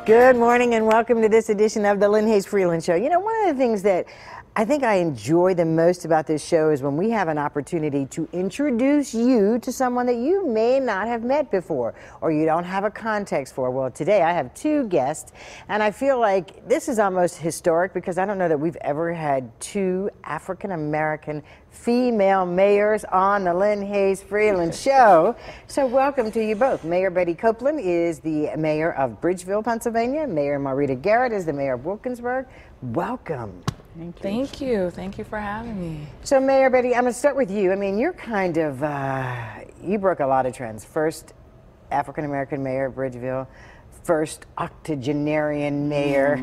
Good morning and welcome to this edition of the Lynn Hayes Freeland Show. You know, one of the things that I think I enjoy the most about this show is when we have an opportunity to introduce you to someone that you may not have met before or you don't have a context for. Well, today I have two guests, and I feel like this is almost historic because I don't know that we've ever had two African-American female mayors on the Lynn Hayes Freeland Show. So welcome to you both. Mayor Betty Copeland is the mayor of Bridgeville, Pennsylvania. Mayor Maurita Garrett is the mayor of Wilkinsburg. Welcome. Thank you. Thank you. Thank you for having me. So Mayor Betty, I'm going to start with you. I mean, you're kind of, you broke a lot of trends. First African-American mayor of Bridgeville, first octogenarian mayor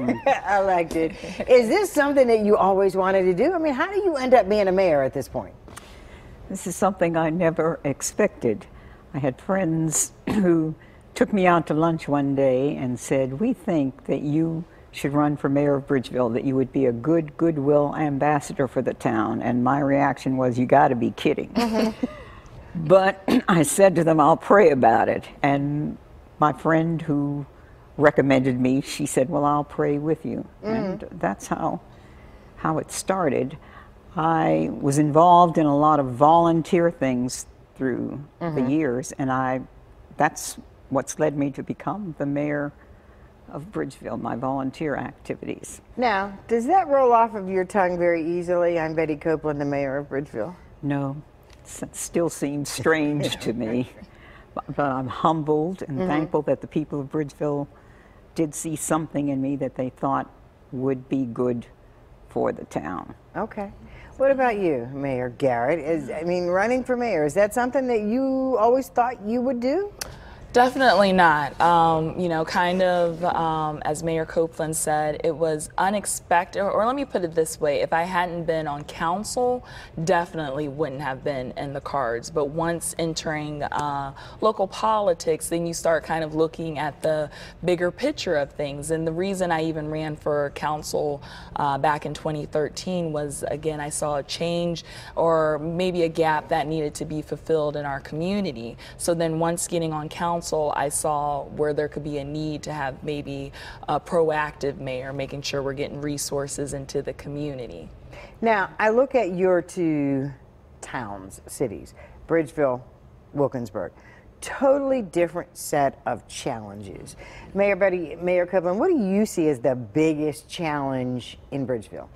elected. Is this something that you always wanted to do? I mean, how do you end up being a mayor at this point? This is something I never expected. I had friends who took me out to lunch one day and said, "We think that you should run for mayor of Bridgeville, that you would be a good goodwill ambassador for the town." And my reaction was, "You got to be kidding." But I said to them, "I'll pray about it." And my friend who recommended me, she said, "Well, I'll pray with you." And that's how it started. I was involved in a lot of volunteer things through the years, and that's what's led me to become the mayor of Bridgeville, my volunteer activities. Now, does that roll off of your tongue very easily? I'm Betty Copeland, the mayor of Bridgeville. No, it still seems strange to me, but I'm humbled and thankful that the people of Bridgeville did see something in me that they thought would be good for the town. Okay. What about you, Mayor Garrett? I mean, running for mayor, is that something that you always thought you would do? Definitely not. You know, kind of, as Mayor Copeland said, it was unexpected, or let me put it this way, if I hadn't been on council, definitely wouldn't have been in the cards. But once entering local politics, then you start kind of looking at the bigger picture of things. And the reason I even ran for council back in 2013 was, again, I saw a change or maybe a gap that needed to be fulfilled in our community. So then once getting on council, I saw where there could be a need to have maybe a proactive mayor, making sure we're getting resources into the community. Now, I look at your two towns, cities, Bridgeville, Wilkinsburg. Totally different set of challenges. Mayor Betty, Mayor Copeland, what do you see as the biggest challenge in Bridgeville?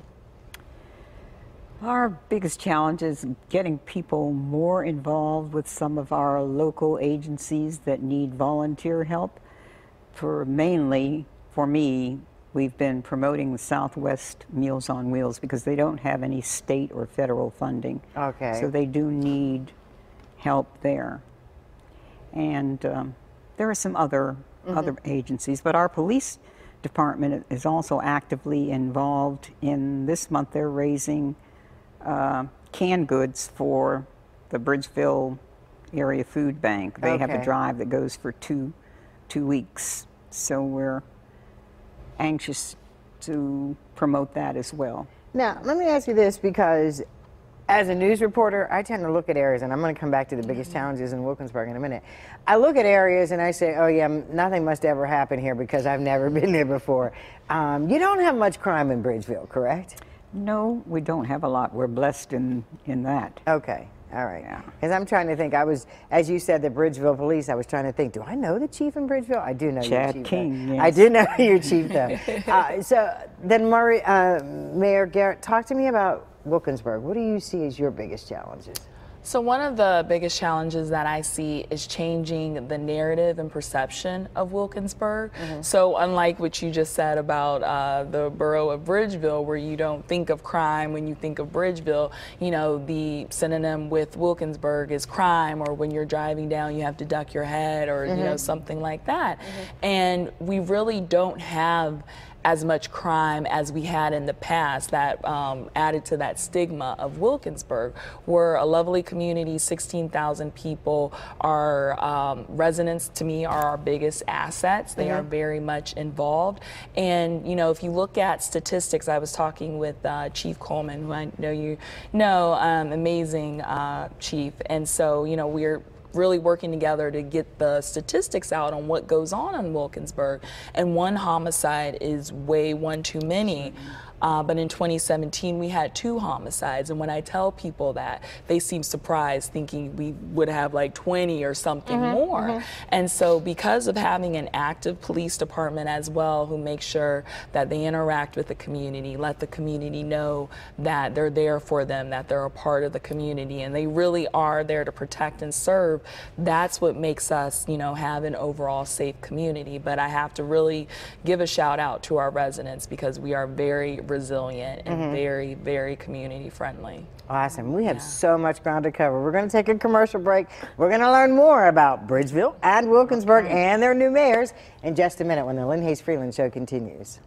Our biggest challenge is getting people more involved with some of our local agencies that need volunteer help. Mainly, for me, we've been promoting the Southwest Meals on Wheels because they don't have any state or federal funding. Okay. So they do need help there. And there are some other agencies, but our police department is also actively involved in this month. They're raising canned goods for the Bridgeville Area Food Bank. They have a drive that goes for two weeks. So we're anxious to promote that as well. Now, let me ask you this, because as a news reporter, I tend to look at areas, and I'm going to come back to the biggest challenges in Wilkinsburg in a minute. I look at areas and I say, oh yeah, nothing must ever happen here because I've never been there before. You don't have much crime in Bridgeville, correct? No, we don't have a lot. We're blessed in that. Okay, all right. Because I'm trying to think, as you said, the Bridgeville Police, I was trying to think, do I know the chief in Bridgeville? I do know your chief. Chad King, yes. I do know your chief, though. So then, Mayor Garrett, talk to me about Wilkinsburg. What do you see as your biggest challenges? So one of the biggest challenges that I see is changing the narrative and perception of Wilkinsburg. So unlike what you just said about the borough of Bridgeville, where you don't think of crime when you think of Bridgeville, you know, the synonym with Wilkinsburg is crime, or when you're driving down you have to duck your head, or you know, something like that. And we really don't have as much crime as we had in the past. That added to that stigma of Wilkinsburg. We're a lovely community, 16,000 people. Our residents, to me, are our biggest assets. They are very much involved. And, you know, if you look at statistics, I was talking with Chief Coleman, who I know you know, amazing chief. And so, you know, we're really working together to get the statistics out on what goes on in Wilkinsburg. And one homicide is one too many. But in 2017, we had 2 homicides. And when I tell people that, they seem surprised, thinking we would have like 20 or something more. And so because of having an active police department as well, who make sure that they interact with the community, let the community know that they're there for them, that they're a part of the community, and they really are there to protect and serve, that's what makes us, you know, have an overall safe community. But I have to really give a shout out to our residents, because we are very resilient and very, very community friendly. Awesome. We have so much ground to cover. We're going to take a commercial break. We're going to learn more about Bridgeville and Wilkinsburg and their new mayors in just a minute when the Lynn Hayes Freeland Show continues.